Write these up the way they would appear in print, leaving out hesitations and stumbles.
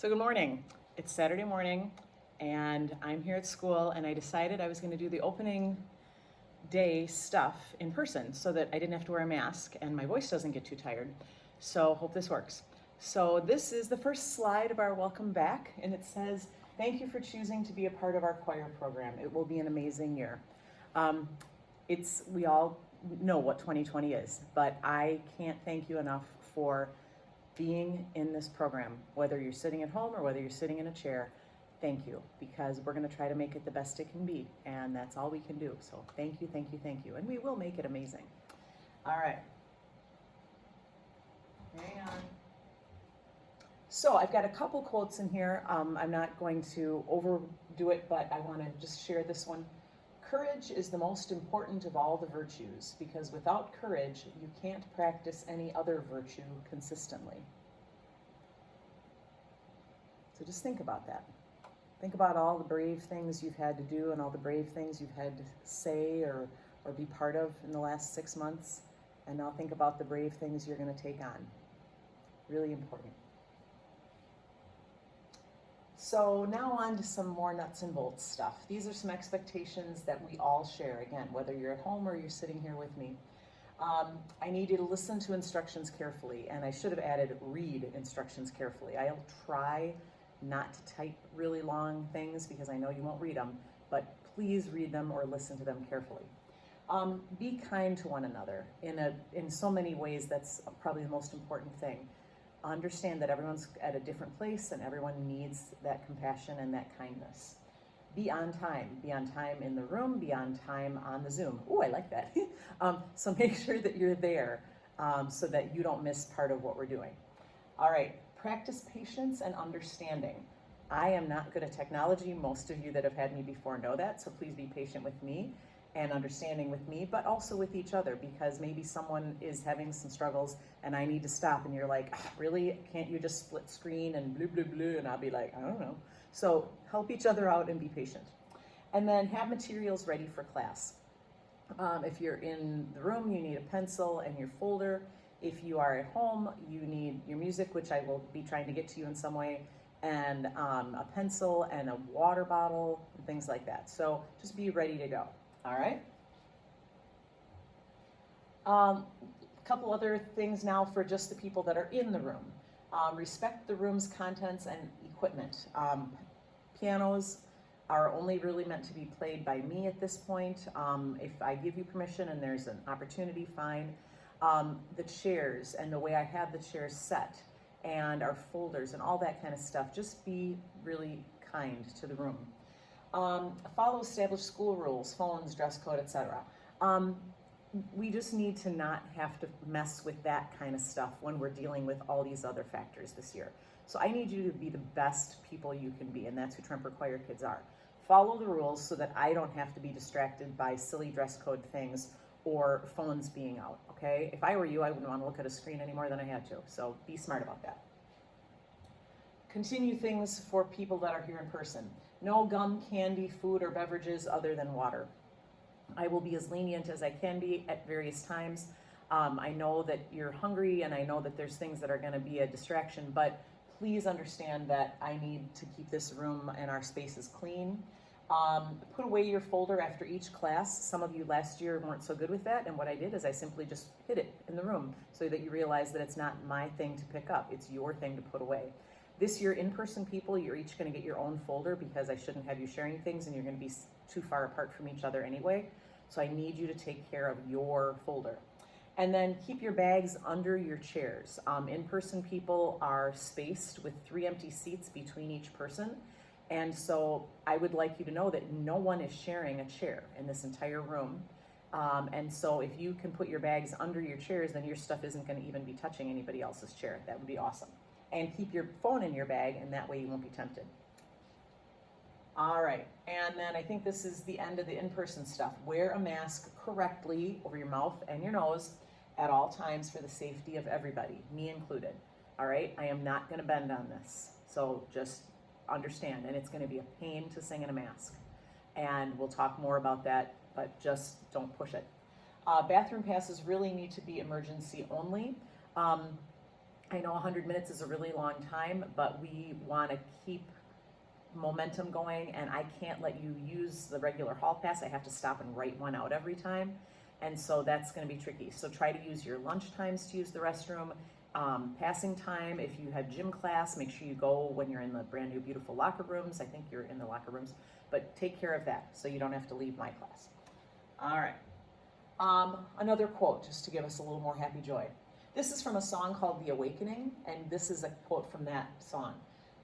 So good morning. It's Saturday morning and I'm here at school and I decided I was going to do the opening day stuff in person so that I didn't have to wear a mask and my voice doesn't get too tired. So hope this works. So this is the first slide of our welcome back and it says, thank you for choosing to be a part of our choir program. It will be an amazing year. We all know what 2020 is, but I can't thank you enough for being in this program, whether you're sitting at home or whether you're sitting in a chair. Thank you, because we're going to try to make it the best it can be, and that's all we can do. So thank you, thank you, thank you, and we will make it amazing. All right. Hang on. So I've got a couple quotes in here. I'm not going to overdo it, but I want to just share this one. Courage is the most important of all the virtues, because without courage, you can't practice any other virtue consistently. So just think about that. Think about all the brave things you've had to do and all the brave things you've had to say or be part of in the last 6 months. And now think about the brave things you're going to take on. Really important. So now on to some more nuts and bolts stuff. These are some expectations that we all share, again, whether you're at home or you're sitting here with me. I need you to listen to instructions carefully, and I should have added read instructions carefully. I'll try not to type really long things because I know you won't read them, but please read them or listen to them carefully. Be kind to one another. In so many ways, that's probably the most important thing. Understand that everyone's at a different place and everyone needs that compassion and that kindness. Be on time. Be on time in the room, be on time on the Zoom. Oh, I like that. So make sure that you're there so that you don't miss part of what we're doing. All right, practice patience and understanding. I am not good at technology. Most of you that have had me before know that, so please be patient with me and understanding with me, but also with each other, because maybe someone is having some struggles and I need to stop and you're like, really? Can't you just split screen and blah, blah, blah? And I'll be like, I don't know. So help each other out and be patient. And then have materials ready for class. If you're in the room, you need a pencil and your folder. If you are at home, you need your music, which I will be trying to get to you in some way, and a pencil and a water bottle and things like that. So just be ready to go. All right. A couple other things now for just the people that are in the room. Respect the room's contents and equipment. Pianos are only really meant to be played by me at this point. If I give you permission and there's an opportunity, fine. The chairs and the way I have the chairs set and our folders and all that kind of stuff, just be really kind to the room. Follow established school rules, phones, dress code, etc. We just need to not have to mess with that kind of stuff when we're dealing with all these other factors this year. So I need you to be the best people you can be, and that's who Tremper Choir Kids are. Follow the rules so that I don't have to be distracted by silly dress code things or phones being out, okay? If I were you, I wouldn't want to look at a screen any more than I had to, so be smart about that. Continue things for people that are here in person. No gum, candy, food, or beverages other than water. I will be as lenient as I can be at various times. I know that you're hungry and I know that there's things that are going to be a distraction, but please understand that I need to keep this room and our spaces clean. Put away your folder after each class. Some of you last year weren't so good with that, and what I did is I simply just hid it in the room so that you realize that it's not my thing to pick up, it's your thing to put away. This year, in-person people, you're each going to get your own folder because I shouldn't have you sharing things and you're going to be too far apart from each other anyway. So I need you to take care of your folder. And then keep your bags under your chairs. In-person people are spaced with 3 empty seats between each person. And so I would like you to know that no one is sharing a chair in this entire room. And so if you can put your bags under your chairs, then your stuff isn't going to even be touching anybody else's chair. That would be awesome. And keep your phone in your bag, and that way you won't be tempted. All right, and then I think this is the end of the in-person stuff. Wear a mask correctly over your mouth and your nose at all times for the safety of everybody, me included. All right, I am not gonna bend on this, so just understand, and it's gonna be a pain to sing in a mask. And we'll talk more about that, but just don't push it. Bathroom passes really need to be emergency only. I know 100 minutes is a really long time, but we want to keep momentum going, and I can't let you use the regular hall pass. I have to stop and write one out every time, and so that's going to be tricky. So try to use your lunch times to use the restroom. Passing time, if you have gym class, make sure you go when you're in the brand new beautiful locker rooms. I think you're in the locker rooms, but take care of that so you don't have to leave my class. All right. Another quote, just to give us a little more happy joy. This is from a song called The Awakening, and this is a quote from that song.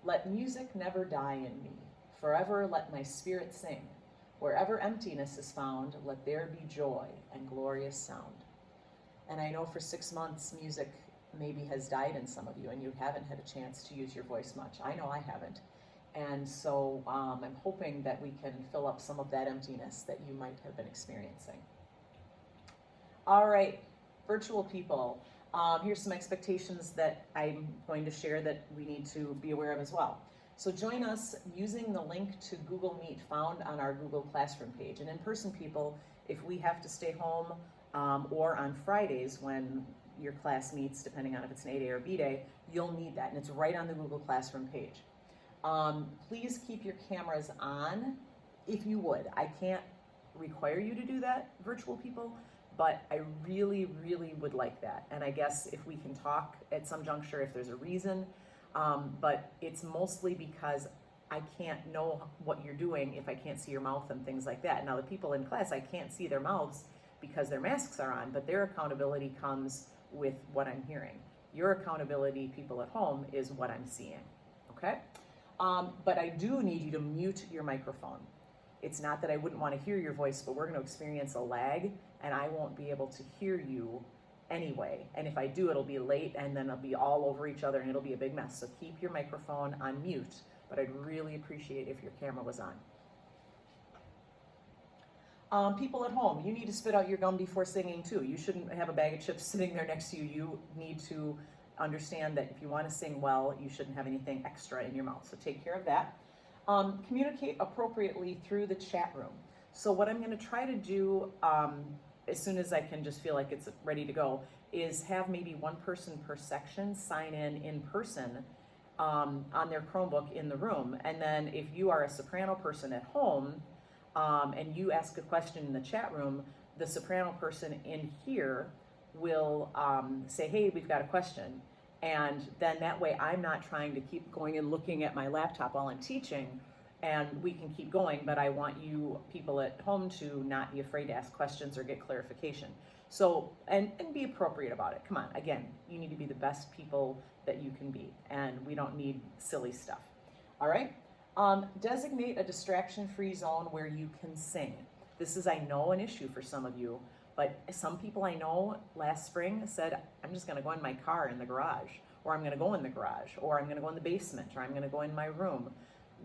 Let music never die in me. Forever let my spirit sing. Wherever emptiness is found, let there be joy and glorious sound. And I know for 6 months, music maybe has died in some of you, and you haven't had a chance to use your voice much. I know I haven't. And so I'm hoping that we can fill up some of that emptiness that you might have been experiencing. All right, virtual people. Here's some expectations that I'm going to share that we need to be aware of as well. So join us using the link to Google Meet found on our Google Classroom page. And in-person people, if we have to stay home or on Fridays when your class meets, depending on if it's an A day or B day, you'll need that, and it's right on the Google Classroom page. Please keep your cameras on if you would. I can't require you to do that, virtual people, but I really, really would like that. And I guess if we can talk at some juncture, if there's a reason, but it's mostly because I can't know what you're doing if I can't see your mouth and things like that. Now the people in class, I can't see their mouths because their masks are on, but their accountability comes with what I'm hearing. Your accountability, people at home, is what I'm seeing, okay? But I do need you to mute your microphone. It's not that I wouldn't want to hear your voice, but we're going to experience a lag, and I won't be able to hear you anyway. And if I do, it'll be late, and then it'll be all over each other, and it'll be a big mess. So keep your microphone on mute, but I'd really appreciate if your camera was on. People at home, you need to spit out your gum before singing too. You shouldn't have a bag of chips sitting there next to you. You need to understand that if you want to sing well, you shouldn't have anything extra in your mouth. So take care of that. Communicate appropriately through the chat room. So what I'm going to try to do as soon as I can just feel like it's ready to go is have maybe one person per section sign in person on their Chromebook in the room. And then if you are a soprano person at home, and you ask a question in the chat room, the soprano person in here will say, hey, we've got a question. And then that way I'm not trying to keep going and looking at my laptop while I'm teaching, and we can keep going, but I want you people at home to not be afraid to ask questions or get clarification. So, and be appropriate about it. Come on, again, you need to be the best people that you can be, and we don't need silly stuff. All right? Designate a distraction-free zone where you can sing. This is, I know, an issue for some of you, but some people I know last spring said, I'm just gonna go in my car in the garage, or I'm gonna go in the garage, or I'm gonna go in the basement, or I'm gonna go in my room.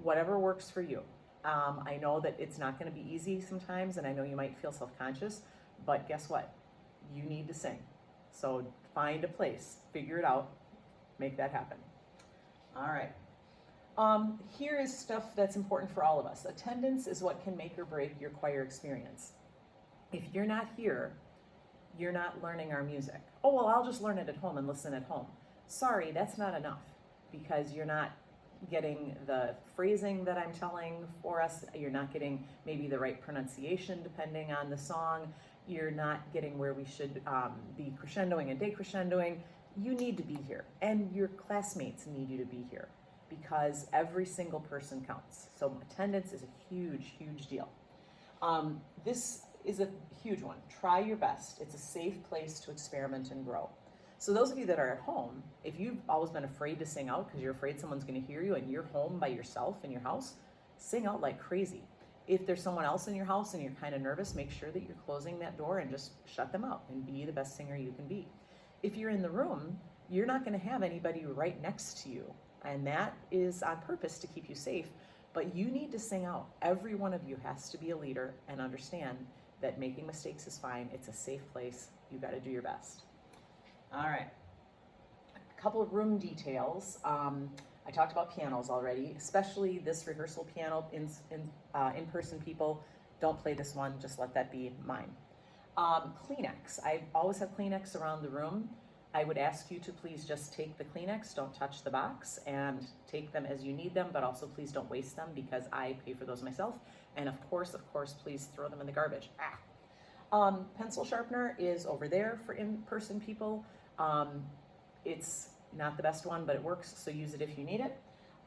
Whatever works for you. I know that it's not gonna be easy sometimes, and I know you might feel self-conscious, but guess what? You need to sing. So find a place, figure it out, make that happen. All right. Here is stuff that's important for all of us. Attendance is what can make or break your choir experience. If you're not here, you're not learning our music. Oh, well, I'll just learn it at home and listen at home. Sorry, that's not enough, because you're not getting the phrasing that I'm telling for us. You're not getting maybe the right pronunciation depending on the song. You're not getting where we should be crescendoing and decrescendoing. You need to be here, and your classmates need you to be here, because every single person counts. So attendance is a huge, huge deal. This is a huge one. Try your best. It's a safe place to experiment and grow. So those of you that are at home, if you've always been afraid to sing out because you're afraid someone's going to hear you and you're home by yourself in your house, sing out like crazy. If there's someone else in your house and you're kind of nervous, make sure that you're closing that door and just shut them out and be the best singer you can be. If you're in the room, you're not going to have anybody right next to you. And that is on purpose to keep you safe, but you need to sing out. Every one of you has to be a leader and understand that making mistakes is fine. It's a safe place. You got to do your best. All right. A couple of room details. I talked about pianos already, especially this rehearsal piano. In-person people, don't play this one. Just let that be mine. Kleenex. I always have Kleenex around the room. I would ask you to please just take the Kleenex, don't touch the box, and take them as you need them, but also please don't waste them because I pay for those myself. And of course, please throw them in the garbage. Pencil sharpener is over there for in-person people. It's not the best one, but it works, so use it if you need it.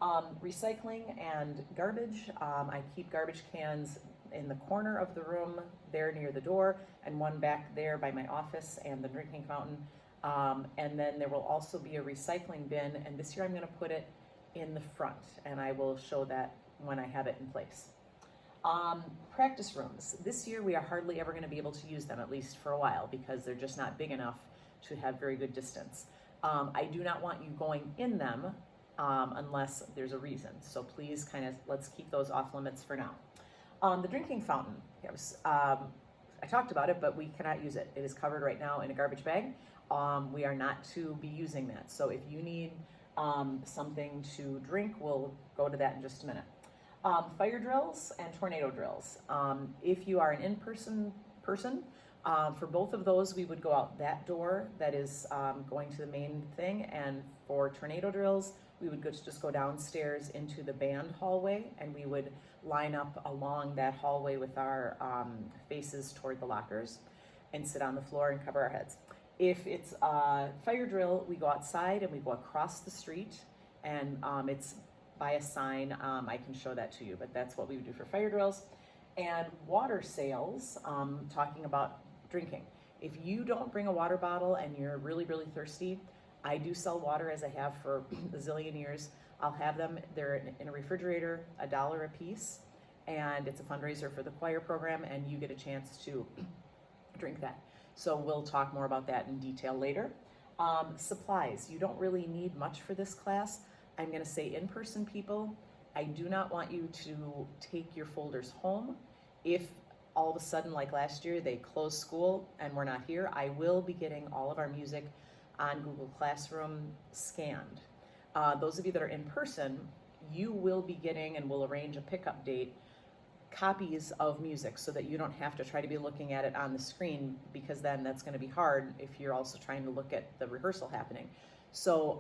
Recycling and garbage. I keep garbage cans in the corner of the room there near the door, and one back there by my office and the drinking fountain. And then there will also be a recycling bin, and this year I'm going to put it in the front, and I will show that when I have it in place. Practice rooms. This year we are hardly ever going to be able to use them, at least for a while, because they're just not big enough to have very good distance. I do not want you going in them unless there's a reason. So please let's keep those off limits for now. The drinking fountain. I talked about it, but we cannot use it. It is covered right now in a garbage bag. We are not to be using that. So if you need something to drink, we'll go to that in just a minute. Fire drills and tornado drills. If you are an in-person person, for both of those, we would go out that door that is going to the main thing. And for tornado drills, we would just go downstairs into the band hallway, and we would line up along that hallway with our faces toward the lockers and sit on the floor and cover our heads. If it's a fire drill, we go outside and we go across the street, and it's by a sign. I can show that to you, but that's what we would do for fire drills. And water sales, talking about drinking. If you don't bring a water bottle and you're really, really thirsty, I do sell water, as I have for a zillion years. I'll have them, they're in a refrigerator, $1 a piece, and it's a fundraiser for the choir program, and you get a chance to drink that. So we'll talk more about that in detail later. Supplies, you don't really need much for this class. I'm gonna say in-person people, I do not want you to take your folders home. If all of a sudden, like last year, they closed school and we're not here, I will be getting all of our music on Google Classroom scanned. Those of you that are in person, you will be getting, and we'll arrange a pickup date, copies of music so that you don't have to try to be looking at it on the screen, because then that's going to be hard if you're also trying to look at the rehearsal happening. So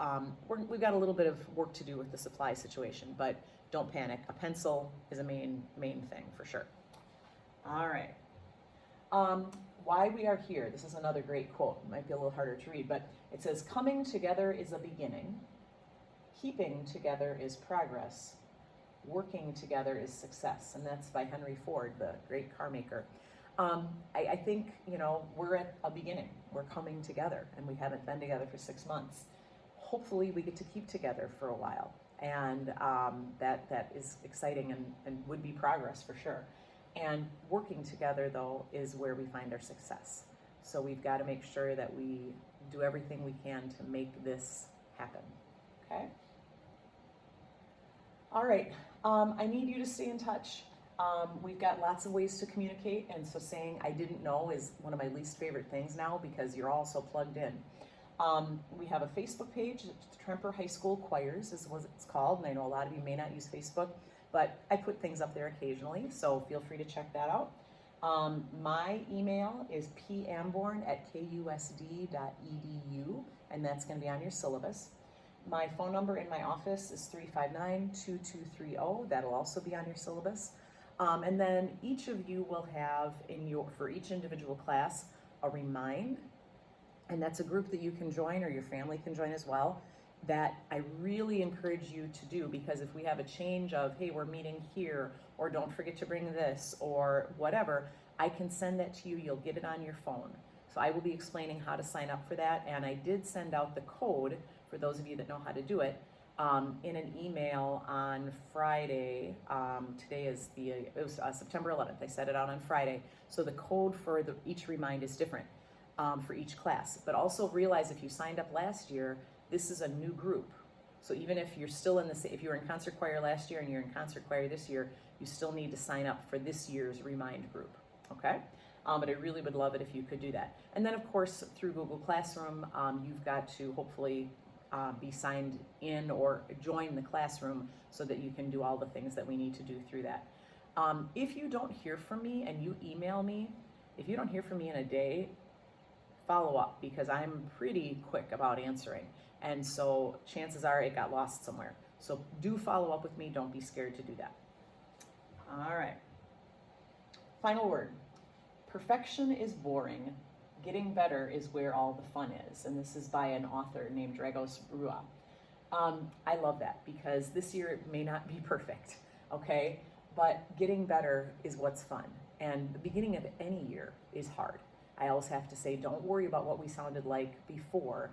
we've got a little bit of work to do with the supply situation, but don't panic. A pencil is a main thing for sure. All right. Why we are here. This is another great quote. It might be a little harder to read, but it says, "Coming together is a beginning. Keeping together is progress. Working together is success." And that's by Henry Ford, the great car maker. I think, we're at a beginning. We're coming together, and we haven't been together for 6 months. Hopefully we get to keep together for a while. And that is exciting and would be progress for sure. And working together, though, is where we find our success. So we've got to make sure that we do everything we can to make this happen, okay? All right, I need you to stay in touch. We've got lots of ways to communicate, and so saying "I didn't know" is one of my least favorite things now, because you're all so plugged in. We have a Facebook page, Tremper High School Choirs is what it's called, and I know a lot of you may not use Facebook, but I put things up there occasionally, so feel free to check that out. My email is pamborn@kusd.edu, and that's going to be on your syllabus. My phone number in my office is 359-2230. That'll also be on your syllabus. And then each of you will have for each individual class a Remind, and that's a group that you can join, or your family can join as well, that I really encourage you to do, because if we have a change of, hey, we're meeting here, or don't forget to bring this, or whatever, I can send that to you. You'll get it on your phone. So I will be explaining how to sign up for that, and I did send out the code for those of you that know how to do it in an email on Friday. Today is it was September 11th. I set it out on Friday. So the code for each Remind is different for each class. But also realize, if you signed up last year, this is a new group. So even if you're still if you were in concert choir last year and you're in concert choir this year, you still need to sign up for this year's Remind group, okay? But I really would love it if you could do that. And then, of course, through Google Classroom, you've got to hopefully be signed in or join the classroom so that you can do all the things that we need to do through that. If you don't hear from me and you email me, if you don't hear from me in a day, follow up, because I'm pretty quick about answering. And so chances are it got lost somewhere. So do follow up with me. Don't be scared to do that. All right. Final word. Perfection is boring. Getting better is where all the fun is. And this is by an author named Dragos Rua. I love that, because this year it may not be perfect, okay? But getting better is what's fun. And the beginning of any year is hard. I always have to say, don't worry about what we sounded like before.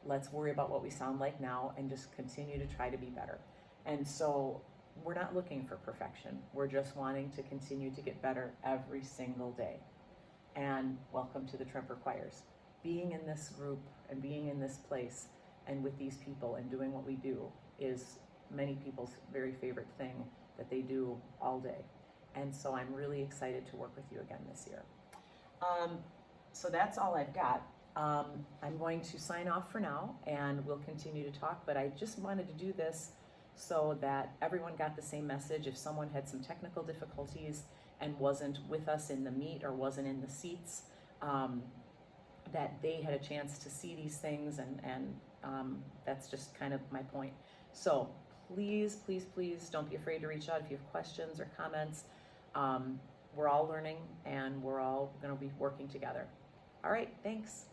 Let's worry about what we sound like now and just continue to try to be better. And so we're not looking for perfection. We're just wanting to continue to get better every single day. And welcome to the Tremper Choirs. Being in this group and being in this place and with these people and doing what we do is many people's very favorite thing that they do all day. And so I'm really excited to work with you again this year. So that's all I've got. I'm going to sign off for now, and we'll continue to talk, but I just wanted to do this so that everyone got the same message. If someone had some technical difficulties and wasn't with us in the meet or wasn't in the seats, that they had a chance to see these things, and that's just kind of my point. So please, please, please don't be afraid to reach out if you have questions or comments. We're all learning, and we're all going to be working together. All right, thanks.